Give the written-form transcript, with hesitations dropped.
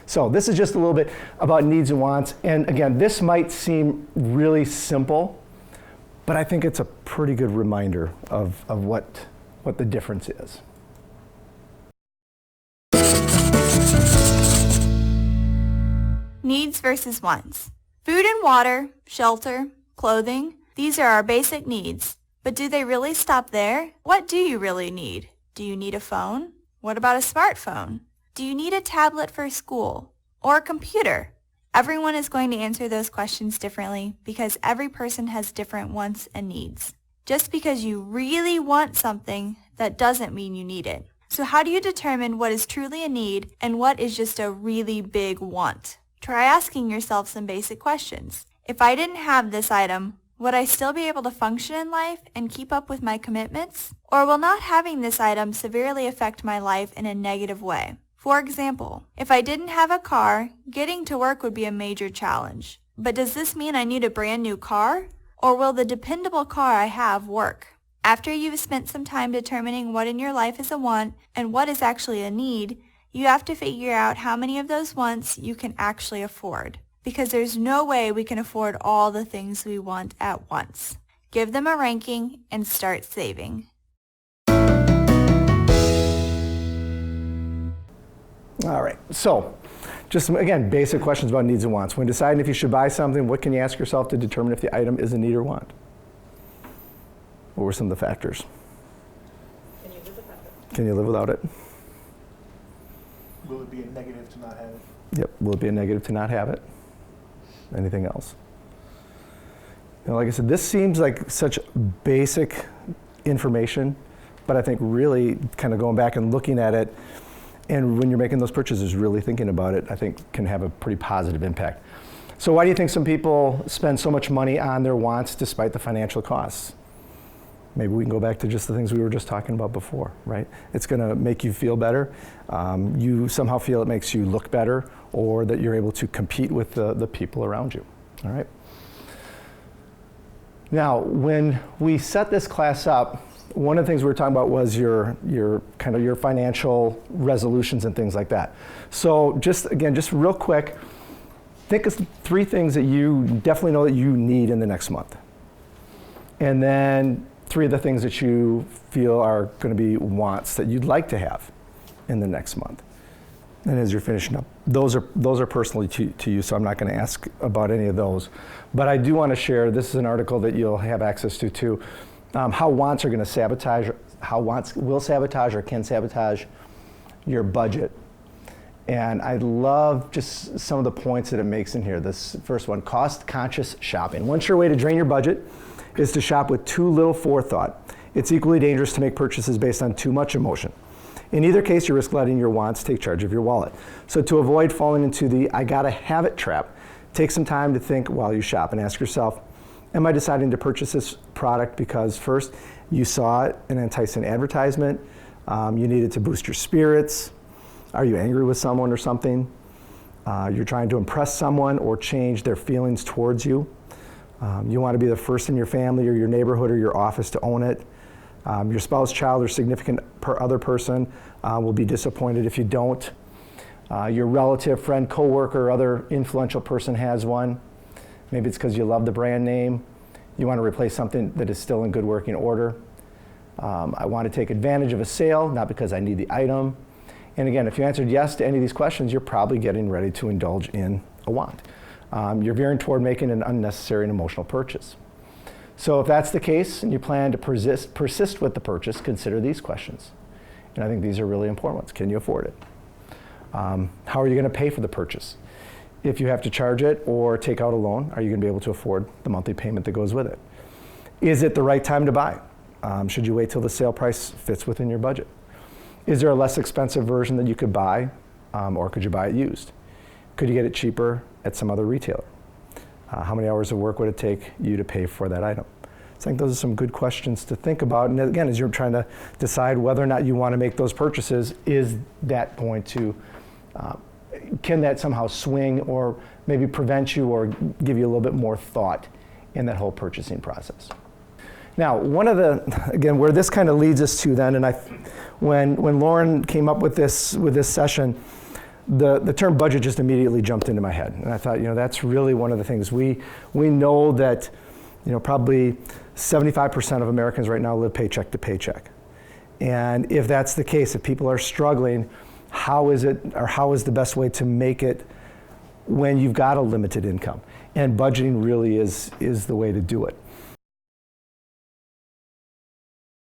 So this is just a little bit about needs and wants. And again, this might seem really simple, but I think it's a pretty good reminder of what the difference is. Needs versus wants. Food and water, shelter, clothing, these are our basic needs. But do they really stop there? What do you really need? Do you need a phone? What about a smartphone? Do you need a tablet for school? Or a computer? Everyone is going to answer those questions differently because every person has different wants and needs. Just because you really want something, that doesn't mean you need it. So how do you determine what is truly a need and what is just a really big want? Try asking yourself some basic questions. If I didn't have this item, would I still be able to function in life and keep up with my commitments? Or will not having this item severely affect my life in a negative way? For example, if I didn't have a car, getting to work would be a major challenge. But does this mean I need a brand new car? Or will the dependable car I have work? After you've spent some time determining what in your life is a want and what is actually a need, you have to figure out how many of those wants you can actually afford. Because there's no way we can afford all the things we want at once. Give them a ranking and start saving. All right, so just again, basic questions about needs and wants. When deciding if you should buy something, what can you ask yourself to determine if the item is a need or want? What were some of the factors? Can you live without it? Can you live without it? Will it be a negative to not have it? Yep, will it be a negative to not have it? Anything else? You know, like I said, this seems like such basic information, but I think really kind of going back and looking at it, and when you're making those purchases, really thinking about it, I think can have a pretty positive impact. So why do you think some people spend so much money on their wants despite the financial costs? Maybe we can go back to just the things we were just talking about before, right? It's going to make you feel better. You somehow feel it makes you look better, or that you're able to compete with the people around you, all right? Now, when we set this class up, one of the things we were talking about was your kind of your financial resolutions and things like that. So just real quick, think of 3 things that you definitely know that you need in the next month. And then 3 of the things that you feel are going to be wants that you'd like to have in the next month. And as you're finishing up, those are personally to you, so I'm not going to ask about any of those. But I do want to share, this is an article that you'll have access to too, how wants are going to sabotage, how wants will sabotage or can sabotage your budget. And I love just some of the points that it makes in here. This first one, cost-conscious shopping. One sure way to drain your budget is to shop with too little forethought. It's equally dangerous to make purchases based on too much emotion. In either case, you risk letting your wants take charge of your wallet. So to avoid falling into the I gotta have it trap, take some time to think while you shop and ask yourself, am I deciding to purchase this product because first, you saw it in an enticing advertisement, you need it to boost your spirits, are you angry with someone or something, you're trying to impress someone or change their feelings towards you, you want to be the first in your family or your neighborhood or your office to own it. Your spouse, child, or significant other person will be disappointed if you don't. Your relative, friend, coworker, or other influential person has one. Maybe it's because you love the brand name. You want to replace something that is still in good working order. I want to take advantage of a sale, not because I need the item. And again, if you answered yes to any of these questions, you're probably getting ready to indulge in a want. You're veering toward making an unnecessary and emotional purchase. So if that's the case and you plan to persist with the purchase, consider these questions. And I think these are really important ones. Can you afford it? How are you going to pay for the purchase? If you have to charge it or take out a loan, are you going to be able to afford the monthly payment that goes with it? Is it the right time to buy? Should you wait till the sale price fits within your budget? Is there a less expensive version that you could buy, or could you buy it used? Could you get it cheaper at some other retailer? How many hours of work would it take you to pay for that item? So I think those are some good questions to think about. And again, as you're trying to decide whether or not you want to make those purchases, is that going to, can that somehow swing or maybe prevent you or give you a little bit more thought in that whole purchasing process? Now, one of the, again, where this kind of leads us to then, and when Lauren came up with this session, the term budget just immediately jumped into my head. And I thought, that's really one of the things. We know that, probably 75% of Americans right now live paycheck to paycheck. And if that's the case, if people are struggling, how is the best way to make it when you've got a limited income? And budgeting really is the way to do it.